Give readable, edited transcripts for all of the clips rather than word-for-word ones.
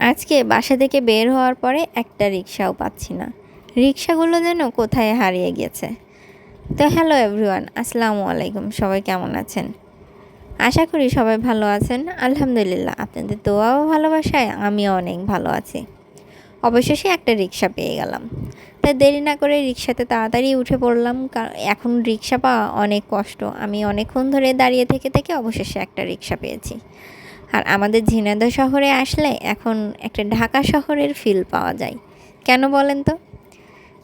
আজকে বাসা থেকে বের হওয়ার পরে একটা রিকশাও পাচ্ছি না। রিকশাগুলো যেন কোথায় হারিয়ে গেছে। তো হ্যালো এভরিওয়ান, আসসালামু আলাইকুম। সবাই কেমন আছেন? আশা করি সবাই ভালো আছেন। আলহামদুলিল্লাহ, আপনাদের দোয়া ও ভালোবাসায় আমিও অনেক ভালো আছি। অবশেষে একটা রিকশা পেয়ে গেলাম। তাই দেরি না করে রিকশাতে তাড়াতাড়ি উঠে পড়লাম, কারণ এখন রিকশা পাওয়া অনেক কষ্ট। আমি অনেকক্ষণ ধরে দাঁড়িয়ে থেকে থেকে অবশেষে একটা রিকশা পেয়েছি। আর আমাদের ঝিনাইদহ শহরে আসলে এখন একটা ঢাকা শহরের ফিল পাওয়া যায়। কেন বলেন তো?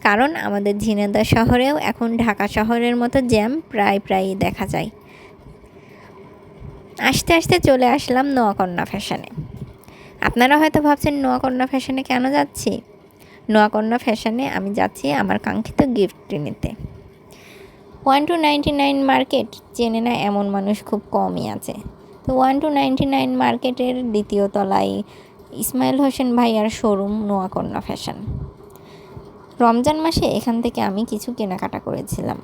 কারণ আমাদের ঝিনাইদহ শহরেও এখন ঢাকা শহরের মতো জ্যাম প্রায়ই দেখা যায়। আস্তে আস্তে চলে আসলাম নোয়াকন্যা ফ্যাশনে। আপনারা হয়তো ভাবছেন নোয়াকন্যা ফ্যাশনে কেন যাচ্ছি? নোয়াকন্যা ফ্যাশনে আমি যাচ্ছি আমার কাঙ্ক্ষিত গিফট নিতে। 1299 মার্কেট চেনে না এমন মানুষ খুব কমই আছে। তো 1299 মার্কেটের দ্বিতীয় তলায় ইসমাইল হোসেন ভাইয়ার শোরুম নোয়াকন্যা ফ্যাশন। রমজান মাসে এখান থেকে আমি কিছু কেনাকাটা করেছিলাম।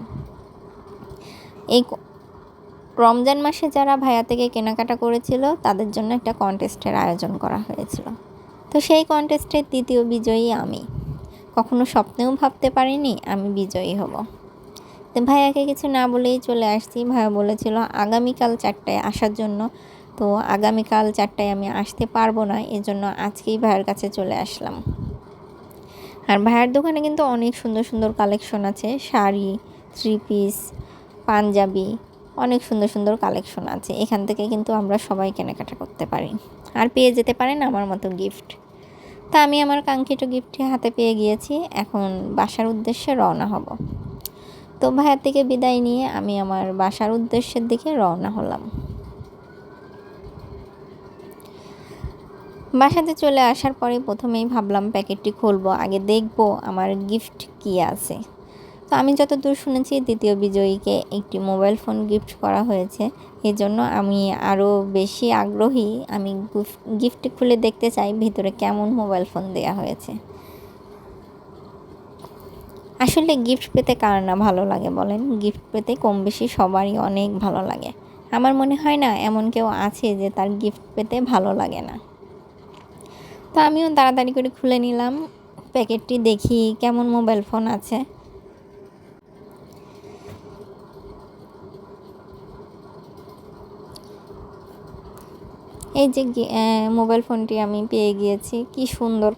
এই রমজান মাসে যারা ভাইয়া থেকে কেনাকাটা করেছিল তাদের জন্য একটা কন্টেস্টের আয়োজন করা হয়েছিল। তো সেই কন্টেস্টের দ্বিতীয় বিজয়ী আমি। কখনো স্বপ্নেও ভাবতে পারিনি আমি বিজয়ী হব। তো ভাইয়াকে কিছু না বলেই চলে আসছি। ভাইয়া বলেছিল আগামীকাল 4টায় আসার জন্য। তো আগামীকাল 4টায় আমি আসতে পারবো না, এজন্য আজকেই ভাইয়ের কাছে চলে আসলাম। আর ভাইয়ের দোকানে কিন্তু অনেক সুন্দর সুন্দর কালেকশন আছে, শাড়ি, 3 পিস, পাঞ্জাবি, অনেক সুন্দর সুন্দর কালেকশন আছে। এখান থেকে কিন্তু আমরা সবাই কেনাকাটা করতে পারি আর পেয়ে যেতে পারেন আমার মতো গিফট। তা আমি আমার কাঙ্ক্ষিত গিফটটি হাতে পেয়ে গিয়েছি। এখন বাসার উদ্দেশ্যে রওনা হব। তো ভাইয়ার থেকে বিদায় নিয়ে আমি আমার বাসার উদ্দেশ্যের দিকে রওনা হলাম। বাসাতে চলে আসার পরে প্রথমেই ভাবলাম প্যাকেটটি খুলবো, আগে দেখবো আমার গিফট কী আছে। তো আমি যতদূর শুনেছি দ্বিতীয় বিজয়ীকে একটি মোবাইল ফোন গিফট করা হয়েছে। এজন্য আমি আরও বেশি আগ্রহী। আমি গিফট খুলে দেখতে চাই ভিতরে কেমন মোবাইল ফোন দেওয়া হয়েছে। আসলে গিফট পেতে কার না ভালো লাগে বলেন? গিফট পেতে কম বেশি সবারই অনেক ভালো লাগে। আমার মনে হয় না এমন কেউ আছে যে তার গিফট পেতে ভালো লাগে না। তো আমিও তাড়াতাড়ি করে খুলে নিলাম প্যাকেটটি, দেখি কেমন মোবাইল ফোন আছে। এই যে মোবাইল ফোনটি আমি পেয়ে গিয়েছি। কি সুন্দর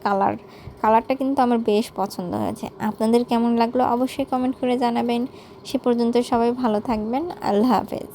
কালারটা কিন্তু আমার বেশ পছন্দ হয়েছে। আপনাদের কেমন লাগলো অবশ্যই কমেন্ট করে জানাবেন। সে পর্যন্ত সবাই ভালো থাকবেন। আল্লাহ হাফেজ।